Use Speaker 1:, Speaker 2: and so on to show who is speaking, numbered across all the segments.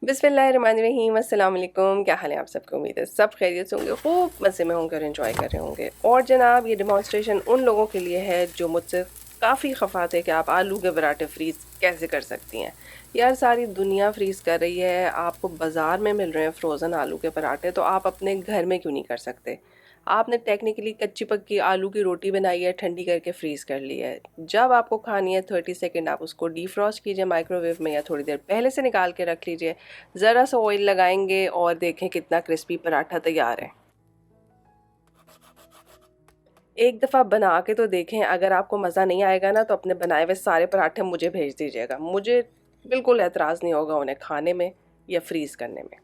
Speaker 1: बिस्मिल्लाहिर्रहमानिर्रहीम, अस्सलाम वालेकुम। क्या हाल है आप सबके? उम्मीद है सब खैरियत से होंगे, खूब मज़े में होंगे और एंजॉय कर रहे होंगे। और जनाब, ये डेमोंस्ट्रेशन उन लोगों के लिए है जो मुझसे काफ़ी खफा थे कि आप आलू के पराठे फ्रीज़ कैसे कर सकती हैं। यार, सारी दुनिया फ्रीज़ कर रही है, आपको बाज़ार में मिल रहे हैं फ्रोज़न आलू के पराठे, तो आप अपने घर में क्यों नहीं कर सकते? आपने टेक्निकली कच्ची पक्की आलू की रोटी बनाई है, ठंडी करके फ्रीज़ कर ली है। जब आपको खानी है 30 सेकंड आप उसको डीफ्रॉस्ट कीजिए माइक्रोवेव में, या थोड़ी देर पहले से निकाल के रख लीजिए। ज़रा सा ऑयल लगाएंगे और देखें कितना क्रिस्पी पराठा तैयार है। एक दफ़ा बना के तो देखें, अगर आपको मज़ा नहीं आएगा ना तो अपने बनाए हुए सारे पराठे मुझे भेज दीजिएगा। मुझे बिल्कुल एतराज़ नहीं होगा उन्हें खाने में या फ्रीज़ करने में।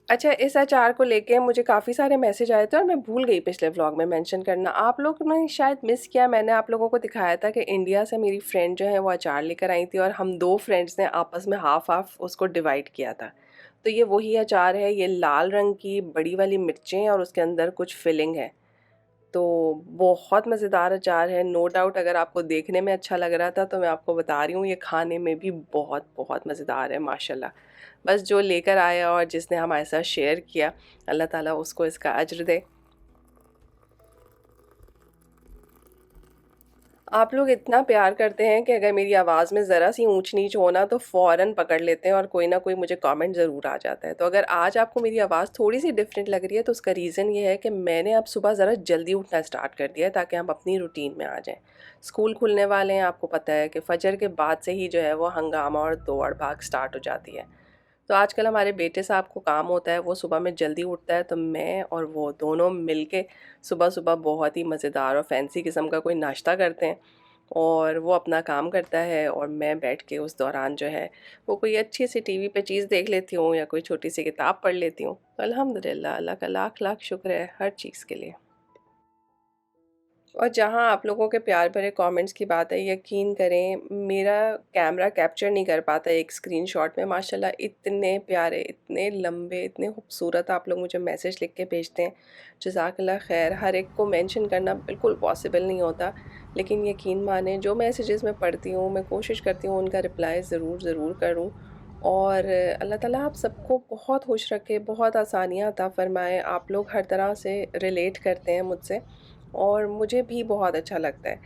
Speaker 1: अच्छा, इस अचार को लेके मुझे काफ़ी सारे मैसेज आए थे और मैं भूल गई पिछले व्लॉग में मेंशन करना। आप लोग ने शायद मिस किया, मैंने आप लोगों को दिखाया था कि इंडिया से मेरी फ्रेंड जो है वो अचार लेकर आई थी और हम 2 फ्रेंड्स ने आपस में हाफ़-हाफ़ उसको डिवाइड किया था। तो ये वही अचार है, ये लाल रंग की बड़ी वाली मिर्चें और उसके अंदर कुछ फिलिंग है। तो बहुत मज़ेदार अचार है, नो डाउट। अगर आपको देखने में अच्छा लग रहा था तो मैं आपको बता रही हूँ ये खाने में भी बहुत बहुत मज़ेदार है माशाल्लाह। बस जो लेकर आया और जिसने हमारे साथ शेयर किया, अल्लाह ताला उसको इसका अज्र दे। आप लोग इतना प्यार करते हैं कि अगर मेरी आवाज़ में ज़रा सी ऊंच नीच हो ना तो फ़ौरन पकड़ लेते हैं और कोई ना कोई मुझे कमेंट ज़रूर आ जाता है। तो अगर आज आपको मेरी आवाज़ थोड़ी सी डिफरेंट लग रही है तो उसका रीज़न ये है कि मैंने अब सुबह ज़रा जल्दी उठना स्टार्ट कर दिया है ताकि हम अपनी रूटीन में आ जाएं। स्कूल खुलने वाले हैं, आपको पता है कि फजर के बाद से ही जो है वो हंगामा और दौड़ भाग स्टार्ट हो जाती है। तो आजकल हमारे बेटे साहब को काम होता है, वो सुबह में जल्दी उठता है, तो मैं और वो दोनों मिलके सुबह-सुबह बहुत ही मज़ेदार और फैंसी किस्म का कोई नाश्ता करते हैं और वो अपना काम करता है और मैं बैठ के उस दौरान जो है वो कोई अच्छी सी टीवी पे चीज़ देख लेती हूँ या कोई छोटी सी किताब पढ़ लेती हूँ। तो अल्हम्दुलिल्लाह, अल्लाह का लाख-लाख शुक्र है हर चीज़ के लिए। और जहाँ आप लोगों के प्यार भरे कमेंट्स की बात है, यकीन करें मेरा कैमरा कैप्चर नहीं कर पाता एक स्क्रीनशॉट में। माशाल्लाह इतने प्यारे, इतने लंबे, इतने खूबसूरत आप लोग मुझे मैसेज लिख के भेजते हैं। जज़ाकल्लाह खैर। हर एक को मेंशन करना बिल्कुल पॉसिबल नहीं होता, लेकिन यकीन माने जो मैसेजेस मैं पढ़ती हूँ मैं कोशिश करती हूँ उनका रिप्लाई ज़रूर ज़रूर करूँ। और अल्लाह ताला आप सबको बहुत खुश रखे, बहुत आसानियाँ अता फ़रमाए। आप लोग हर तरह से रिलेट करते हैं मुझसे और मुझे भी बहुत अच्छा लगता है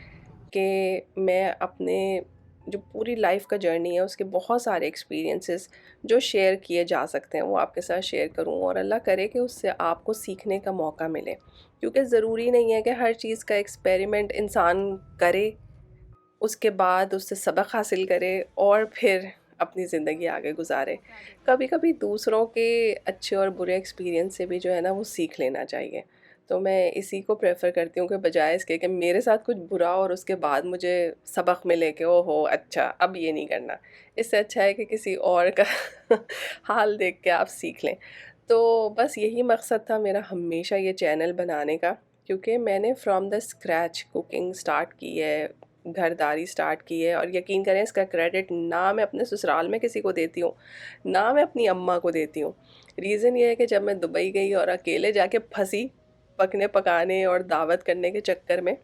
Speaker 1: कि मैं अपने जो पूरी लाइफ का जर्नी है उसके बहुत सारे एक्सपीरियंसेस जो शेयर किए जा सकते हैं वो आपके साथ शेयर करूं, और अल्लाह करे कि उससे आपको सीखने का मौका मिले। क्योंकि ज़रूरी नहीं है कि हर चीज़ का एक्सपेरिमेंट इंसान करे, उसके बाद उससे सबक हासिल करे और फिर अपनी ज़िंदगी आगे गुजारे। कभी कभी दूसरों के अच्छे और बुरे एक्सपीरियंस से भी जो है ना वो सीख लेना चाहिए। तो मैं इसी को प्रेफर करती हूँ कि बजाय इसके कि मेरे साथ कुछ बुरा और उसके बाद मुझे सबक मिले कि ओहो अच्छा अब ये नहीं करना, इससे अच्छा है कि किसी और का हाल देख के आप सीख लें। तो बस यही मकसद था मेरा हमेशा ये चैनल बनाने का, क्योंकि मैंने from the scratch cooking start की है, घरदारी स्टार्ट की है। और यकीन करें इसका क्रेडिट ना मैं अपने ससुराल में किसी को देती हूँ, ना मैं अपनी अम्मा को देती हूँ। रीज़न ये है कि जब मैं दुबई गई और अकेले जाके फंसी पकने पकाने और दावत करने के चक्कर में,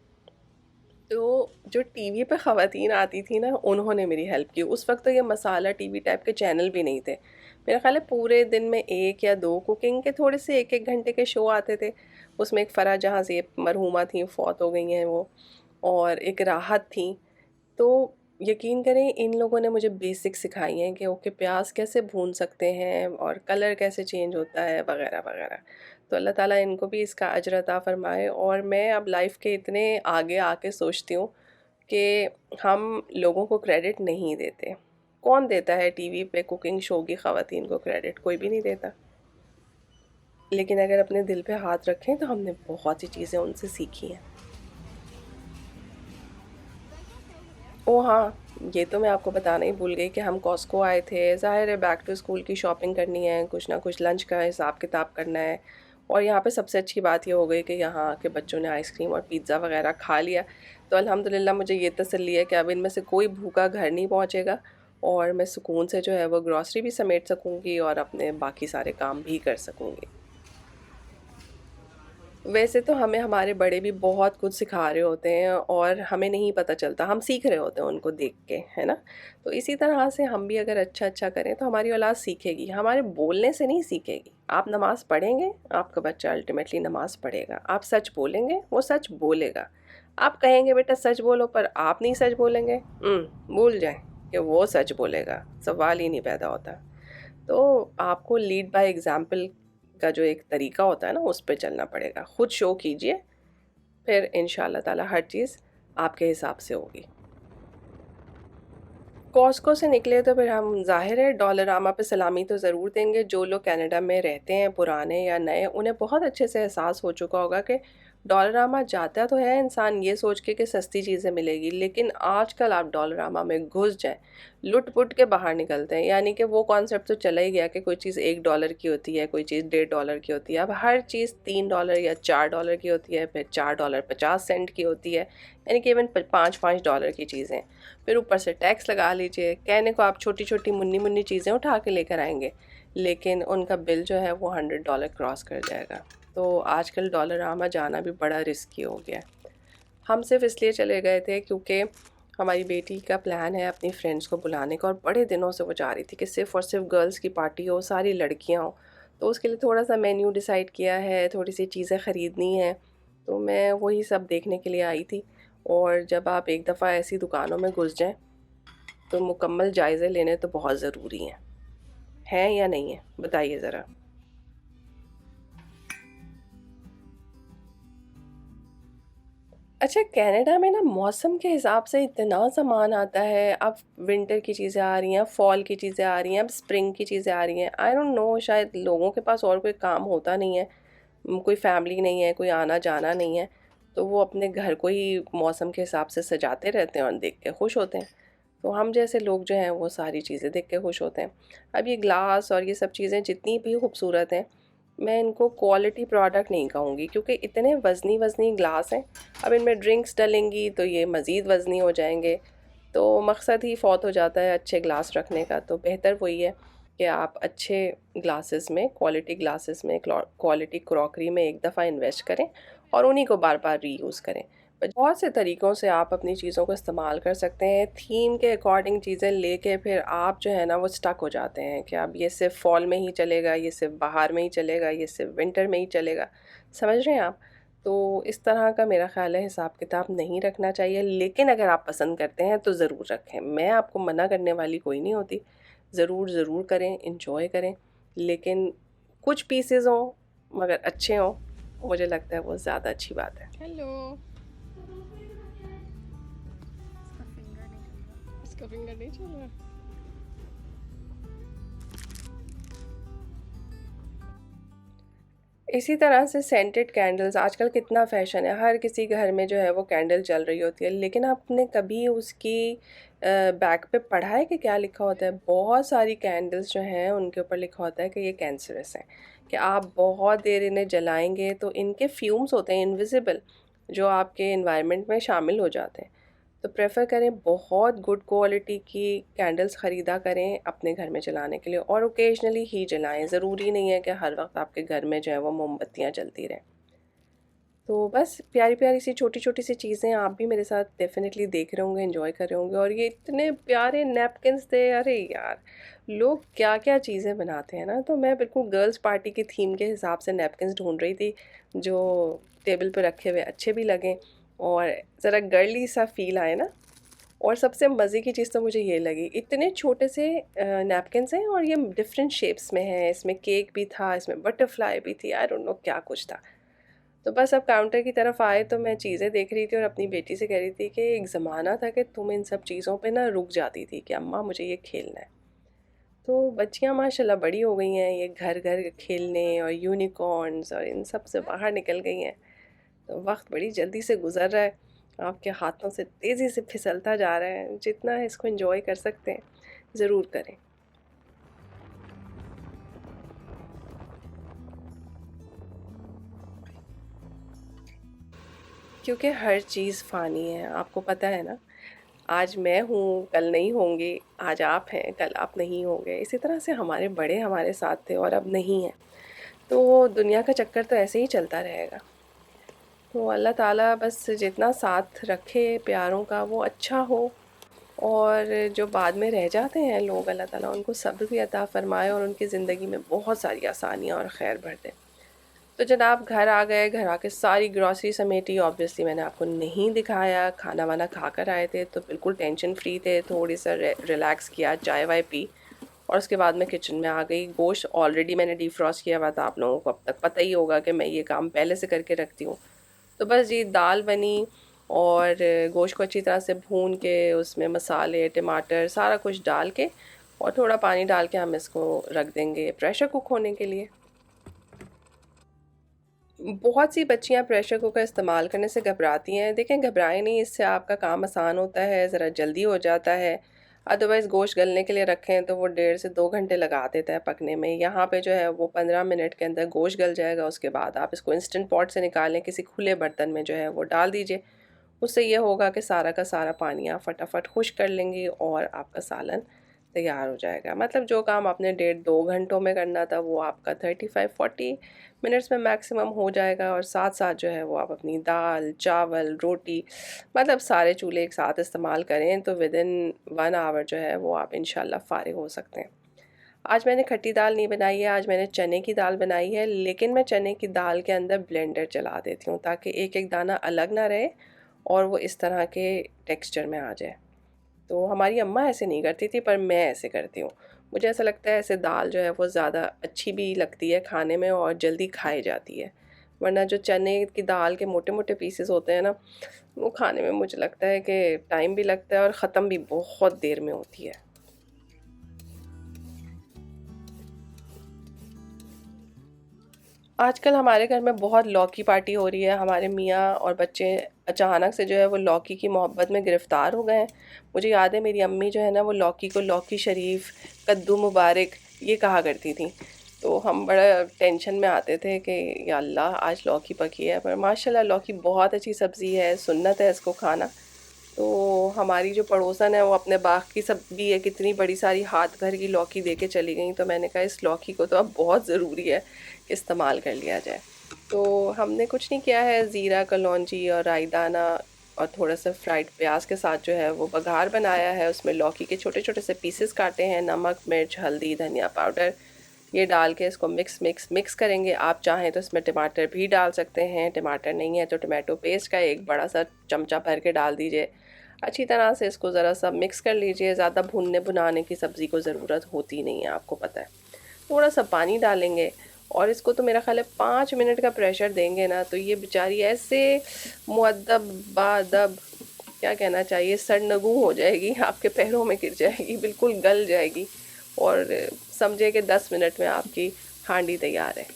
Speaker 1: तो जो टीवी पे ख़वातीन आती थी ना उन्होंने मेरी हेल्प की। उस वक्त तो ये मसाला टीवी टाइप के चैनल भी नहीं थे। मेरा ख़्याल है पूरे दिन में 1 या 2 कुकिंग के थोड़े से 1-1 घंटे के शो आते थे। उसमें एक फ़राह जहाँ ज़ेब मरहूमा थी, फ़ौत हो गई हैं वो, और एक राहत थी। तो यकीन करें इन लोगों ने मुझे बेसिक सिखाई हैं कि ओके प्याज कैसे भून सकते हैं और कलर कैसे चेंज होता है वगैरह वगैरह। तो अल्लाह ताला इनको भी इसका अजर अता फ़रमाए। और मैं अब लाइफ के इतने आगे आके सोचती हूँ कि हम लोगों को क्रेडिट नहीं देते। कौन देता है टीवी पे कुकिंग शो की ख़वातीन को क्रेडिट? कोई भी नहीं देता। लेकिन अगर अपने दिल पे हाथ रखें तो हमने बहुत सी चीज़ें उनसे सीखी हैं। ओह हाँ, ये तो मैं आपको बताना ही भूल गई कि हम कॉस्को आए थे। ज़ाहिर है बैक टू स्कूल की शॉपिंग करनी है, कुछ ना कुछ लंच का हिसाब-किताब करना है। और यहाँ पे सबसे अच्छी बात ये हो गई कि यहाँ के बच्चों ने आइसक्रीम और पिज़्ज़ा वगैरह खा लिया। तो अल्हम्दुलिल्लाह मुझे ये तसल्ली है कि अब इनमें से कोई भूखा घर नहीं पहुँचेगा और मैं सुकून से जो है वो ग्रॉसरी भी समेट सकूँगी और अपने बाकी सारे काम भी कर सकूँगी। वैसे तो हमें हमारे बड़े भी बहुत कुछ सिखा रहे होते हैं और हमें नहीं पता चलता, हम सीख रहे होते हैं उनको देख के, है ना? तो इसी तरह से हम भी अगर अच्छा-अच्छा करें तो हमारी औलाद सीखेगी, हमारे बोलने से नहीं सीखेगी। आप नमाज़ पढ़ेंगे, आपका बच्चा अल्टीमेटली नमाज़ पढ़ेगा। आप सच बोलेंगे, वो सच बोलेगा। आप कहेंगे बेटा सच बोलो पर आप नहीं सच बोलेंगे, भूल जाएँ कि वो सच बोलेगा, सवाल ही नहीं पैदा होता। तो आपको लीड बाय एग्ज़ाम्पल का जो एक तरीका होता है ना, उस पे चलना पड़ेगा। खुद शो कीजिए, फिर इंशाअल्लाह ताला हर चीज़ आपके हिसाब से होगी। कॉस्को से निकले तो फिर हम ज़ाहिर है डॉलरामा पे सलामी तो ज़रूर देंगे। जो लोग कनाडा में रहते हैं पुराने या नए, उन्हें बहुत अच्छे से एहसास हो चुका होगा कि डॉलरामा जाता तो है इंसान ये सोच के कि सस्ती चीज़ें मिलेगी, लेकिन आजकल आप डॉलरामा में घुस जाएं, लुट-पुट के बाहर निकलते हैं। यानी कि वो कॉन्सेप्ट तो चला ही गया कि कोई चीज़ $1 की होती है, कोई चीज़ $1.5 की होती है। अब हर चीज़ $3 या $4 की होती है, फिर $4.50 की होती है, यानी कि इवन $5-5 की चीज़ें। फिर ऊपर से टैक्स लगा लीजिए। कहने को आप छोटी-छोटी मुन्नी-मुन्नी चीज़ें उठा के लेकर आएँगे, लेकिन उनका बिल जो है वो $100 क्रॉस कर जाएगा। तो आजकल डॉलरामा जाना भी बड़ा रिस्की हो गया है। हम सिर्फ़ इसलिए चले गए थे क्योंकि हमारी बेटी का प्लान है अपनी फ्रेंड्स को बुलाने का, और बड़े दिनों से वो चाह रही थी कि सिर्फ़ और सिर्फ़ गर्ल्स की पार्टी हो, सारी लड़कियाँ हों। तो उसके लिए थोड़ा-सा मेन्यू डिसाइड किया है, थोड़ी-सी चीज़ें ख़रीदनी हैं, तो मैं वही सब देखने के लिए आई थी। और जब आप एक दफ़ा ऐसी दुकानों में घुस जाएँ, तो मुकम्मल जायज़े लेने तो बहुत ज़रूरी हैं। हैं या नहीं हैं? बताइए ज़रा। अच्छा, कनाडा में ना मौसम के हिसाब से इतना सामान आता है। अब विंटर की चीज़ें आ रही हैं, फॉल की चीज़ें आ रही हैं, अब स्प्रिंग की चीज़ें आ रही हैं। आई डोंट नो, शायद लोगों के पास और कोई काम होता नहीं है, कोई फैमिली नहीं है, कोई आना-जाना नहीं है, तो वो अपने घर को ही मौसम के हिसाब से सजाते रहते हैं और देख के खुश होते हैं। तो हम जैसे लोग जो हैं वो सारी चीज़ें देख के खुश होते हैं। अब ये ग्लास और ये सब चीज़ें जितनी भी खूबसूरत हैं, मैं इनको क्वालिटी प्रोडक्ट नहीं कहूँगी क्योंकि इतने वज़नी-वज़नी ग्लास हैं। अब इनमें ड्रिंक्स डलेंगी तो ये मज़ीद वज़नी हो जाएँगे, तो मकसद ही फ़ौत हो जाता है अच्छे ग्लास रखने का। तो बेहतर वही है कि आप अच्छे ग्लासेस में, क्वालिटी ग्लासेस में, क्वालिटी क्रॉकरी में एक दफ़ा इन्वेस्ट करें और उन्हीं को बार-बार रीयूज़ करें। बहुत से तरीक़ों से आप अपनी चीज़ों को इस्तेमाल कर सकते हैं। थीम के अकॉर्डिंग चीज़ें लेके फिर आप जो है ना वो स्टक हो जाते हैं कि अब ये सिर्फ़ फ़ॉल में ही चलेगा, ये सिर्फ़ बाहर में ही चलेगा, ये सिर्फ़ विंटर में ही चलेगा। समझ रहे हैं आप? तो इस तरह का मेरा ख़्याल है हिसाब-किताब नहीं रखना चाहिए, लेकिन अगर आप पसंद करते हैं तो ज़रूर रखें। मैं आपको मना करने वाली कोई नहीं होती। ज़रूर करें, एन्जॉय करें, लेकिन कुछ पीसेज़ हों मगर अच्छे हों, मुझे लगता है वो ज़्यादा अच्छी बात है।
Speaker 2: हेलो। इसका फिंगर नहीं चल रहा।
Speaker 1: इसी तरह से सेंटेड कैंडल्स आजकल कितना फ़ैशन है, हर किसी घर में जो है वो कैंडल जल रही होती है, लेकिन आपने कभी उसकी बैक पे पढ़ा है कि क्या लिखा होता है? बहुत सारी कैंडल्स जो हैं उनके ऊपर लिखा होता है कि ये कैंसरस हैं, कि आप बहुत देर इन्हें जलाएँगे तो इनके फ्यूम्स होते हैं इनविज़िबल, जो आपके एनवायरनमेंट में शामिल हो जाते हैं। तो प्रेफ़र करें बहुत गुड क्वालिटी की कैंडल्स ख़रीदा करें अपने घर में जलाने के लिए, और ओकेजनली ही जलाएं। ज़रूरी नहीं है कि हर वक्त आपके घर में जो है वो मोमबत्तियाँ जलती रहें। तो बस प्यारी-प्यारी सी छोटी-छोटी सी चीज़ें आप भी मेरे साथ डेफ़िनेटली देख रहे होंगे, एन्जॉय कर रहे होंगे। और ये इतने प्यारे नैपकिन्स थे, अरे यार! लोग क्या-क्या चीज़ें बनाते हैं ना, तो मैं बिल्कुल गर्ल्स पार्टी की थीम के हिसाब से नैपकिन्स ढूँढ रही थी, जो टेबल पे रखे हुए अच्छे भी लगें और ज़रा गर्ली सा फ़ील आए ना। और सबसे मज़े की चीज़ तो मुझे ये लगी, इतने छोटे से नैपकिन्स हैं और ये डिफ़रेंट शेप्स में हैं, इसमें केक भी था, इसमें बटरफ्लाई भी थी, आई डोंट नो क्या कुछ था। तो बस अब काउंटर की तरफ आए तो मैं चीज़ें देख रही थी और अपनी बेटी से कह रही थी कि एक ज़माना था कि तुम इन सब चीज़ों पे ना रुक जाती थी कि अम्मा मुझे ये खेलना है। तो बच्चियाँ माशाल्लाह बड़ी हो गई हैं, ये घर-घर खेलने और यूनिकॉर्न्स और इन सब से बाहर निकल गई हैं। तो वक़्त बड़ी जल्दी से गुज़र रहा है, आपके हाथों से तेज़ी से फिसलता जा रहा है, जितना इसको एन्जॉय कर सकते हैं, ज़रूर करें। क्योंकि हर चीज़ फ़ानी है, आपको पता है ना? आज मैं हूँ, कल नहीं होंगे, आज आप हैं, कल आप नहीं होंगे। इसी तरह से हमारे बड़े हमारे साथ थे और अब नहीं हैं। तो दुनिया का चक्कर तो ऐसे ही चलता रहेगा। तो अल्लाह ताला बस जितना साथ रखे प्यारों का वो अच्छा हो, और जो बाद में रह जाते हैं लोग, अल्लाह ताला उनको सब्र भी अता फ़रमाए और उनकी ज़िंदगी में बहुत सारी आसानियाँ और खैर भर दे। तो जनाब घर आ गए, घर आके सारी ग्रॉसरी समेटी। ऑब्वियसली मैंने आपको नहीं दिखाया, खाना वाना खा कर आए थे तो बिल्कुल टेंशन फ्री थे, थोड़ी सा रिलैक्स किया, चाय वाय पी, और उसके बाद मैं किचन में आ गई। गोश्त ऑलरेडी मैंने डिफ्रॉस्ट किया हुआ था, आप लोगों को अब तक पता ही होगा कि मैं ये काम पहले से करके रखती हूँ। तो बस जी दाल बनी, और गोश्त को अच्छी तरह से भून के उसमें मसाले टमाटर सारा कुछ डाल के और थोड़ा पानी डाल के हम इसको रख देंगे प्रेशर कुक होने के लिए। बहुत सी बच्चियां प्रेशर कुकर इस्तेमाल करने से घबराती हैं। देखें, घबराएं नहीं, इससे आपका काम आसान होता है, ज़रा जल्दी हो जाता है। अदरवाइज़ गोश्त गलने के लिए रखें तो वो 1.5 से 2 घंटे लगा देता है पकने में। यहाँ पे जो है वो 15 मिनट के अंदर गोश्त गल जाएगा। उसके बाद आप इसको इंस्टेंट पॉट से निकालें, किसी खुले बर्तन में जो है वो डाल दीजिए। उससे ये होगा कि सारा का सारा पानी आप फटाफट खुश कर लेंगी और आपका सालन तैयार हो जाएगा। मतलब जो काम आपने 1.5-2 घंटों में करना था वो आपका 35-40 मिनट्स में मैक्सिमम हो जाएगा। और साथ साथ जो है वो आप अपनी दाल चावल रोटी, मतलब सारे चूल्हे एक साथ इस्तेमाल करें तो विद इन 1 आवर जो है वो आप इंशाल्लाह फ़ारिग हो सकते हैं। आज मैंने खट्टी दाल नहीं बनाई है, आज मैंने चने की दाल बनाई है, लेकिन मैं चने की दाल के अंदर ब्लेंडर चला देती हूँ ताकि एक एक दाना अलग ना रहे और वो इस तरह के टेक्सचर में आ जाए। तो हमारी अम्मा ऐसे नहीं करती थी, पर मैं ऐसे करती हूँ। मुझे ऐसा लगता है ऐसे दाल जो है वो ज़्यादा अच्छी भी लगती है खाने में और जल्दी खाई जाती है। वरना जो चने की दाल के मोटे मोटे पीसेस होते हैं ना, वो खाने में मुझे लगता है कि टाइम भी लगता है और ख़त्म भी बहुत देर में होती है। आजकल हमारे घर में बहुत लौकी पार्टी हो रही है। हमारे मियाँ और बच्चे अचानक से जो है वो लौकी की मोहब्बत में गिरफ़्तार हो गए हैं। मुझे याद है मेरी अम्मी जो है ना वो लौकी को लौकी शरीफ, कद्दू मुबारक ये कहा करती थी। तो हम बड़ा टेंशन में आते थे कि या अल्लाह आज लौकी पकी है, पर माशाल्लाह लौकी बहुत अच्छी सब्ज़ी है, सुन्नत है इसको खाना। तो हमारी जो पड़ोसन है वो अपने बाग की सब्ज़ी है, कितनी बड़ी सारी हाथ भर की लौकी दे के चली गई। तो मैंने कहा इस लौकी को तो अब बहुत ज़रूरी है कि इस्तेमाल कर लिया जाए। तो हमने कुछ नहीं किया है, ज़ीरा कलौंजी और राई दाना और थोड़ा सा फ्राइड प्याज के साथ जो है वो बघार बनाया है। उसमें लौकी के छोटे छोटे से पीसेस काटे हैं, नमक मिर्च हल्दी धनिया पाउडर ये डाल के इसको मिक्स मिक्स मिक्स करेंगे। आप चाहें तो इसमें टमाटर भी डाल सकते हैं, टमाटर नहीं है तो टमाटो पेस्ट का एक बड़ा सा चमचा भर के डाल दीजिए। अच्छी तरह से इसको ज़रा सा मिक्स कर लीजिए। ज़्यादा भूनने भुनाने की सब्ज़ी को ज़रूरत होती नहीं है, आपको पता है। थोड़ा सा पानी डालेंगे और इसको तो मेरा ख्याल है 5 मिनट का प्रेशर देंगे ना तो ये बेचारी ऐसे मुअद्दब बादब, क्या कहना चाहिए, सरनगू हो जाएगी, आपके पैरों में गिर जाएगी, बिल्कुल गल जाएगी। और समझे कि 10 मिनट में आपकी हांडी तैयार है।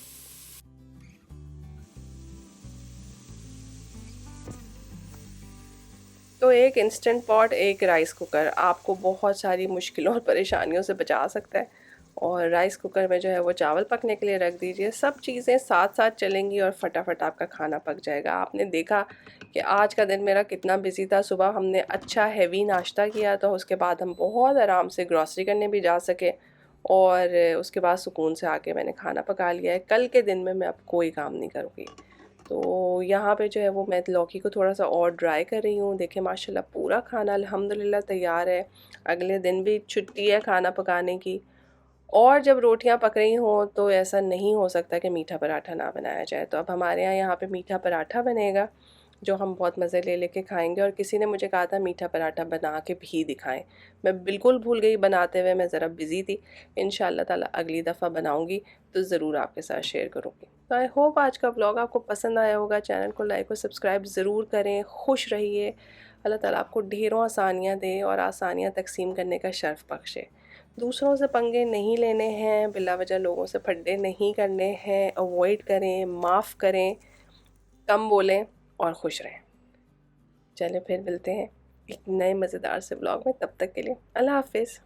Speaker 1: तो एक इंस्टेंट पॉट, एक राइस कुकर आपको बहुत सारी मुश्किलों और परेशानियों से बचा सकता है। और राइस कुकर में जो है वो चावल पकने के लिए रख दीजिए, सब चीज़ें साथ साथ चलेंगी और फटाफट आपका खाना पक जाएगा। आपने देखा कि आज का दिन मेरा कितना बिजी था। सुबह हमने अच्छा हैवी नाश्ता किया तो उसके बाद हम बहुत आराम से ग्रॉसरी करने भी जा सके, और उसके बाद सुकून से आके मैंने खाना पका लिया है। कल के दिन में मैं अब कोई काम नहीं करूँगी। तो यहाँ पे जो है वो मैं लौकी को थोड़ा सा और ड्राई कर रही हूँ। देखिए माशाल्लाह पूरा खाना अल्हम्दुलिल्लाह तैयार है। अगले दिन भी छुट्टी है खाना पकाने की। और जब रोटियां पक रही हों तो ऐसा नहीं हो सकता कि मीठा पराठा ना बनाया जाए। तो अब हमारे यहाँ पे मीठा पराठा बनेगा जो हम बहुत मज़े ले लेके खाएंगे। और किसी ने मुझे कहा था मीठा पराठा बना के भी दिखाएं, मैं बिल्कुल भूल गई बनाते हुए, मैं ज़रा बिज़ी थी। इंशाल्लाह ताला अगली दफ़ा बनाऊंगी तो ज़रूर आपके साथ शेयर करूँगी। तो आई होप आज का व्लॉग आपको पसंद आया होगा। चैनल को लाइक और सब्सक्राइब ज़रूर करें। खुश रहिए। अल्लाह ताला आपको ढेरों आसानियाँ दे और आसानियाँ तकसीम करने का शर्फ बख्शे। दूसरों से पंगे नहीं लेने हैं, बिला वजह लोगों से फड्डे नहीं करने हैं, अवॉइड करें, माफ़ करें, कम बोलें और खुश रहें। चलें फिर मिलते हैं एक नए मज़ेदार से ब्लॉग में, तब तक के लिए अल्लाह हाफ़िज़।